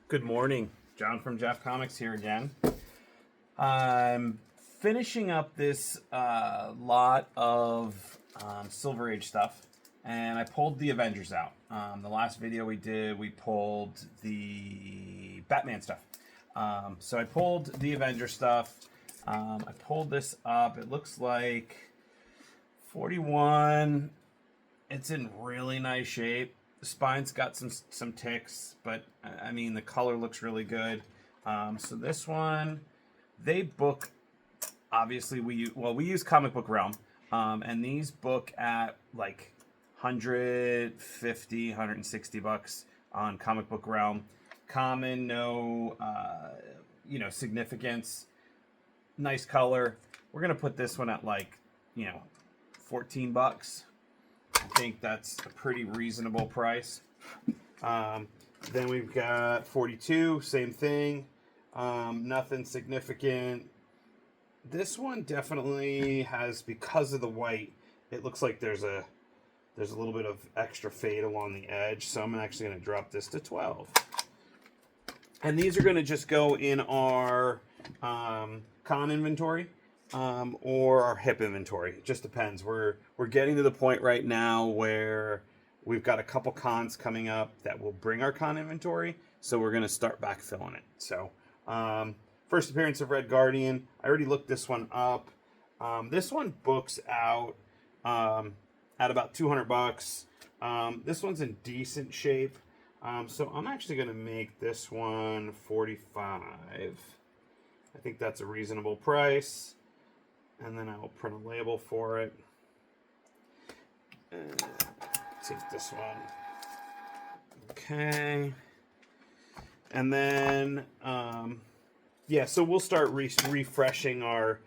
Good morning, John from JAF Comics here again. I'm finishing up this lot of Silver Age stuff, and I pulled the Avengers out. The last video we did, we pulled the Batman stuff. So I pulled the Avengers stuff. I pulled this up. It looks like 41. It's in really nice shape. The spine's got some ticks, but I mean the color looks really good. So this one, they book. Obviously, we use Comic Book Realm, and these book at like 150, 160 bucks on Comic Book Realm. Common, no, significance. Nice color. We're gonna put this one at like, 14 bucks. I think that's a pretty reasonable price. Then we've got 42, same thing. Nothing significant. This one definitely has, because of the white, it looks like there's a little bit of extra fade along the edge. So I'm actually going to drop this to 12. And these are going to just go in our con inventory. Or our hip inventory. It just depends. We're getting to the point right now where we've got a couple cons coming up that will bring our con inventory, so we're going to start backfilling it. So first appearance of Red Guardian. I already looked this one up. This one books out at about 200 bucks. This one's in decent shape, so I'm actually going to make this one 45. I think that's a reasonable price. And then I will print a label for it. And take this one. Okay. And then, so we'll start refreshing our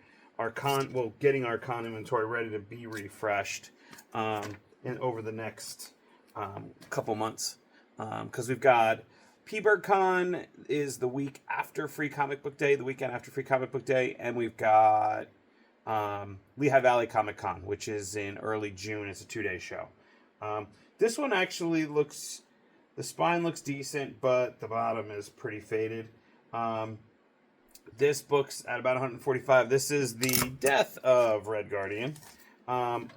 con. Getting our con inventory ready to be refreshed over the next couple months. Because we've got P-Bird Con is the week after Free Comic Book Day, the weekend after Free Comic Book Day, and we've got Lehigh Valley Comic Con, which is in early June. It's a 2-day show. This one actually the spine looks decent, but the bottom is pretty faded. This book's at about 145. This is the Death of Red Guardian.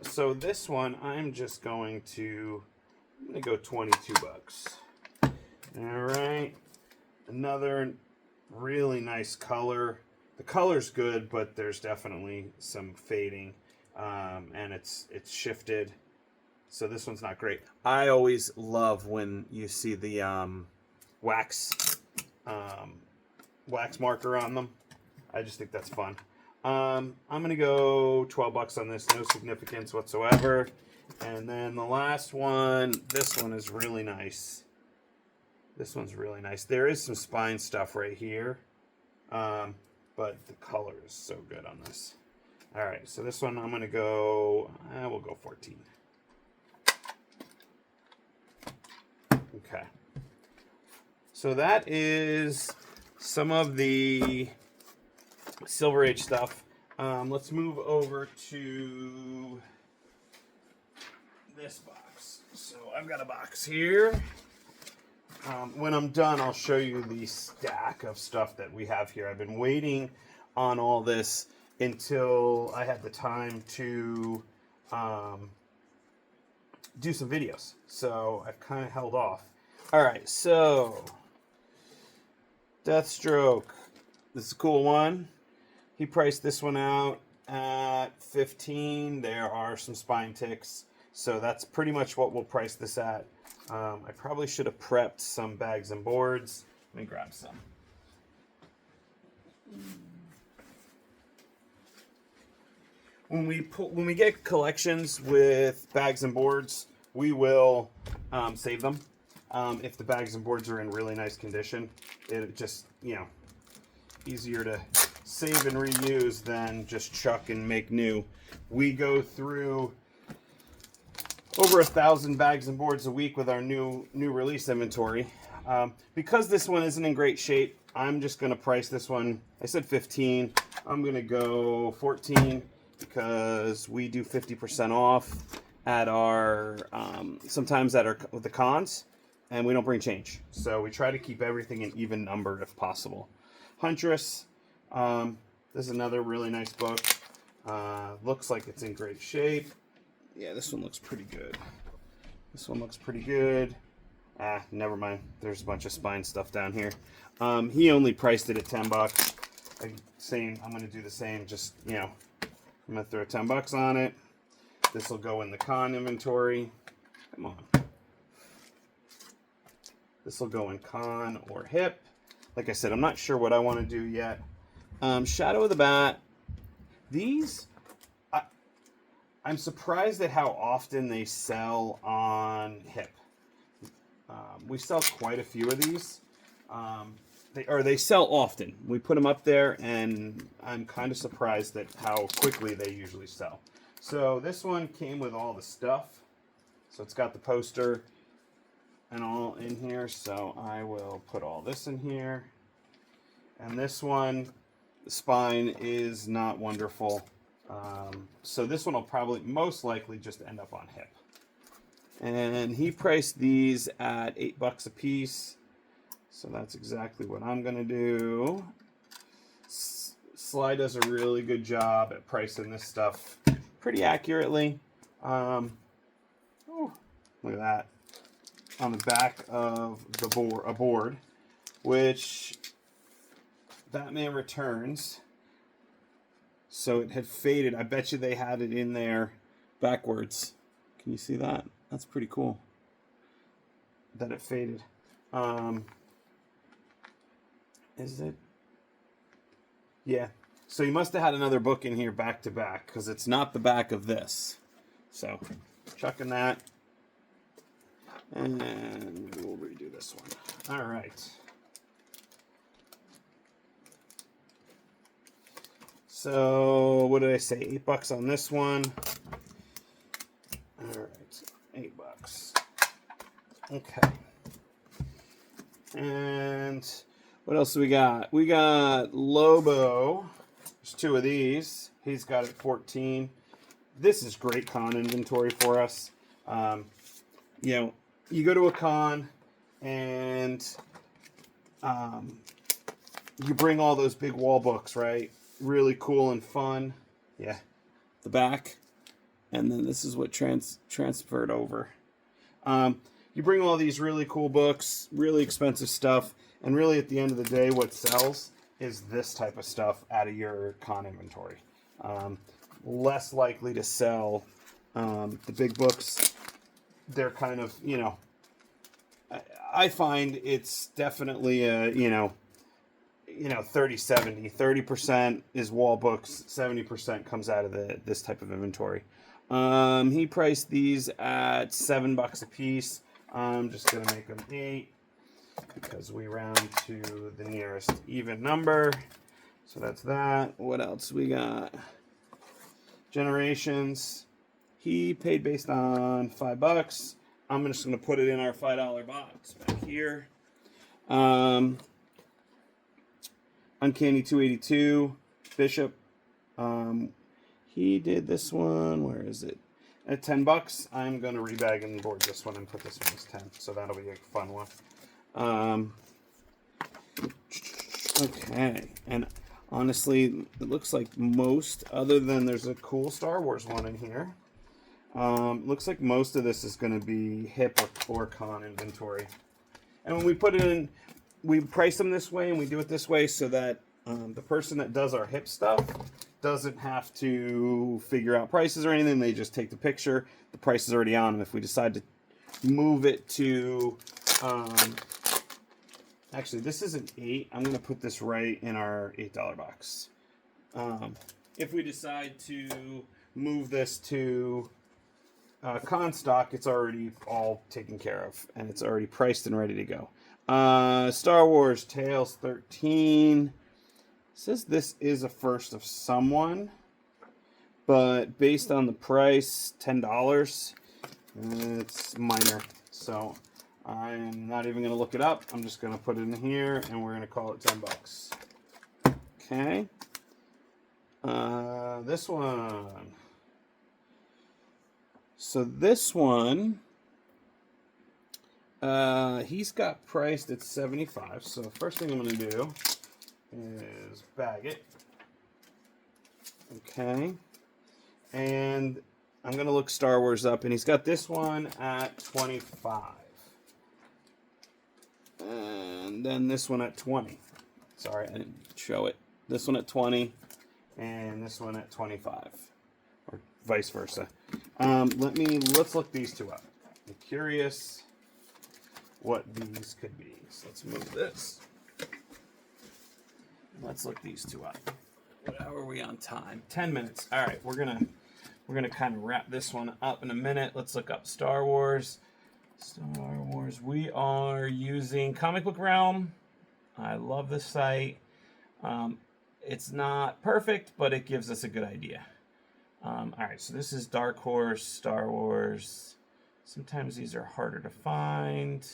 So this one, I'm going to go 22 bucks. All right. Another really nice color. The color's good, but there's definitely some fading, and it's shifted. So this one's not great. I always love when you see the wax marker on them. I just think that's fun. I'm gonna go 12 bucks on this. No significance whatsoever. And then the last one. This one is really nice. This one's really nice. There is some spine stuff right here. But the color is so good on this. All right, so this one I'm going to go, we'll go 14. Okay. So that is some of the Silver Age stuff. Let's move over to this box. So I've got a box here. When I'm done, I'll show you the stack of stuff that we have here. I've been waiting on all this until I had the time to do some videos. So I've kind of held off. All right, so Deathstroke. This is a cool one. He priced this one out at 15. There are some spine ticks. So that's pretty much what we'll price this at. I probably should have prepped some bags and boards. Let me grab some. When we get collections with bags and boards, we will save them. If the bags and boards are in really nice condition, it just, easier to save and reuse than just chuck and make new. We go through over 1,000 bags and boards a week with our new release inventory. Because this one isn't in great shape, I'm just going to price this one. I said 15. I'm going to go 14 because we do 50% off at our sometimes at our with the cons. and we don't bring change. So we try to keep everything an even number if possible. Huntress, this is another really nice book. Looks like it's in great shape. Yeah, this one looks pretty good. This one looks pretty good. Never mind. There's a bunch of spine stuff down here. He only priced it at $10. I'm going to do the same. Just, you know, I'm going to throw $10 on it. This will go in the con inventory. Come on. This will go in con or hip. Like I said, I'm not sure what I want to do yet. Shadow of the Bat. These, I'm surprised at how often they sell on hip. We sell quite a few of these. They sell often. We put them up there, and I'm kind of surprised at how quickly they usually sell. So this one came with all the stuff. So it's got the poster and all in here. So I will put all this in here. And this one, the spine is not wonderful. So this one will probably most likely just end up on hip. And he priced these at $8 a piece. So that's exactly what I'm going to do. Sly does a really good job at pricing this stuff pretty accurately. Look at that. On the back of the board, which Batman Returns. So it had faded. I bet you they had it in there backwards. Can you see that? That's pretty cool. That it faded. Is it? Yeah. So you must have had another book in here back to back, because it's not the back of this. So chucking that. And we'll redo this one. All right. So what did I say? $8 on this one. All right, $8. Okay. And what else do we got? We got Lobo. There's two of these. He's got it 14. This is great con inventory for us. You know, you go to a con and you bring all those big wall books, right? Really cool and fun. Yeah. The back. And then this is what transferred over. You bring all these really cool books, really expensive stuff, and really at the end of the day, what sells is this type of stuff out of your con inventory. Less likely to sell the big books. They're kind of, you know, I find it's definitely a, 30-70. 30% is wall books, 70% comes out of this type of inventory. He priced these at $7 a piece. I'm just going to make them 8 because we round to the nearest even number. So that's that. What else we got? Generations. He paid based on $5. I'm just going to put it in our $5 box back here. Uncanny 282, Bishop. He did this one. Where is it? At $10. I'm going to rebag and board this one and put this one as 10. So that'll be a fun one. Okay. And honestly, it looks like most, other than there's a cool Star Wars one in here. Looks like most of this is going to be hip or con inventory. And when we put it in, we price them this way and we do it this way so that the person that does our hip stuff doesn't have to figure out prices or anything. They just take the picture. The price is already on them. If we decide to move it to, actually, this is an 8. I'm going to put this right in our $8 box. If we decide to move this to con stock, it's already all taken care of and it's already priced and ready to go. Star Wars Tales 13 says this is a first of someone, but based on the price, $10, it's minor. So I'm not even going to look it up. I'm just going to put it in here and we're going to call it $10. Okay. This one. So this one, He's got priced at $75. So first thing I'm going to do is bag it. Okay. And I'm going to look Star Wars up, and he's got this one at 25. And then this one at 20. Sorry, I didn't show it. This one at 20, and this one at 25, or vice versa. Let's look these two up. I'm curious what these could be. So let's move this. Let's look these two up. How are we on time? 10 minutes. All right, we're gonna kind of wrap this one up in a minute. Let's look up Star Wars. Star Wars. We are using Comic Book Realm. I love this site. It's not perfect, but it gives us a good idea. All right, so this is Dark Horse, Star Wars. Sometimes these are harder to find.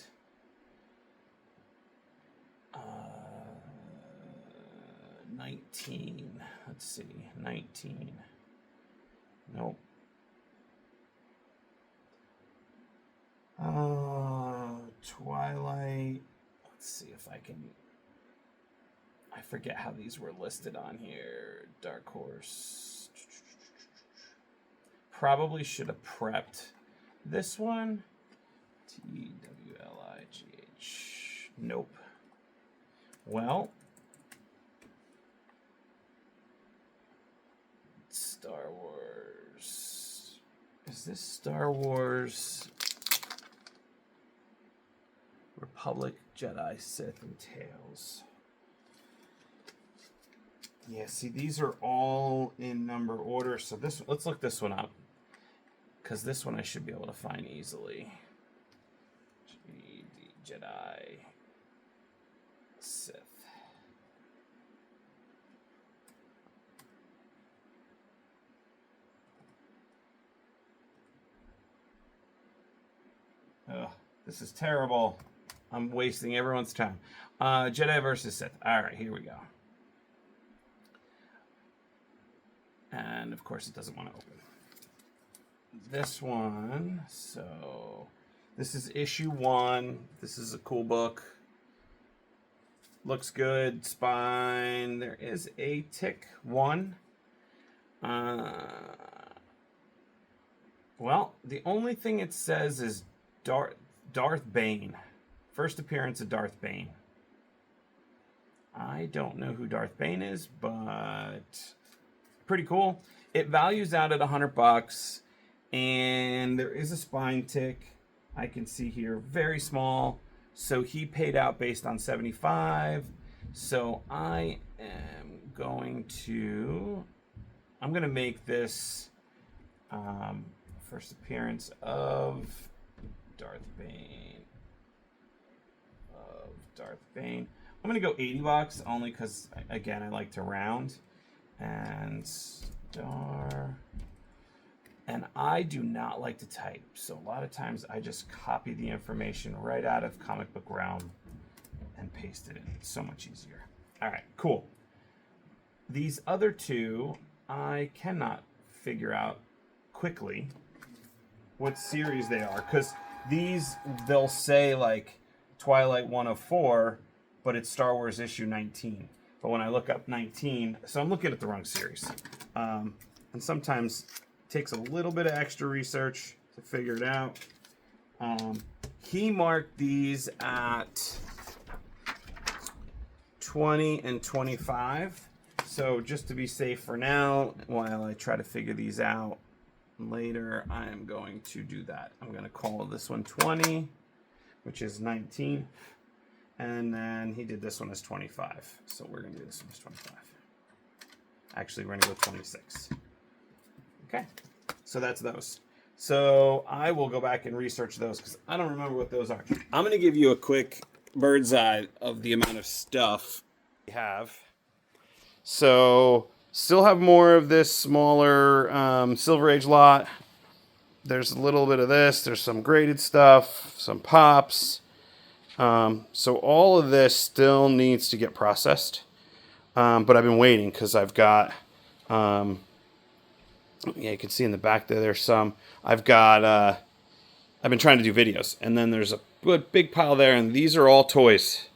19. Let's see. 19. Nope. Twilight. Let's see if I can. I forget how these were listed on here. Dark Horse. Probably should have prepped this one. TWLIGH. Nope. Well, Star Wars. Is this Star Wars? Republic, Jedi, Sith, and Tales. Yeah, see, these are all in number order. So let's look this one up, because this one I should be able to find easily. Jedi, Sith. Ugh, this is terrible. I'm wasting everyone's time. Jedi versus Sith. All right, here we go. And of course, it doesn't want to open. This one. So this is issue 1. This is a cool book. Looks good. Spine. There is a tick 1. Well, the only thing it says is Darth Bane. First appearance of Darth Bane. I don't know who Darth Bane is, but pretty cool. It values out at $100, and there is a spine tick. I can see here, very small. So he paid out based on 75. So I'm going to make this first appearance of Darth Bane. I'm going to go $80 only because, again, I like to round. And star. And I do not like to type. So a lot of times I just copy the information right out of Comic Book Realm and paste it in. It's so much easier. All right, cool. These other two, I cannot figure out quickly what series they are. Because these, they'll say like Twilight 104, but it's Star Wars issue 19. But when I look up 19, so I'm looking at the wrong series. And sometimes it takes a little bit of extra research to figure it out. He marked these at 20 and 25. So just to be safe for now, while I try to figure these out later, I am going to do that. I'm going to call this one 20, which is 19. And then he did this one as 25. So we're going to do this one as 25. Actually, we're going to go 26. Okay. So that's those. So I will go back and research those because I don't remember what those are. I'm going to give you a quick bird's eye of the amount of stuff we have. So still have more of this smaller Silver Age lot. There's a little bit of this. There's some graded stuff, some pops. So all of this still needs to get processed. But I've been waiting because I've got, yeah, you can see in the back there's some. I've got, I've been trying to do videos, and then there's a big pile there, and these are all toys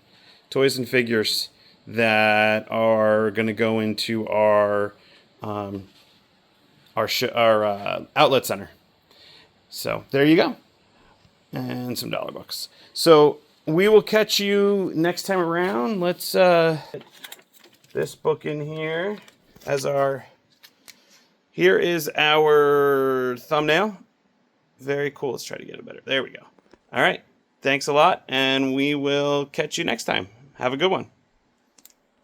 and figures that are going to go into our outlet center. So there you go, and some dollar books. So we will catch you next time around. Let's put this book in here as our. Here is our thumbnail. Very cool. Let's try to get it better. There we go. All right. Thanks a lot, and we will catch you next time. Have a good one.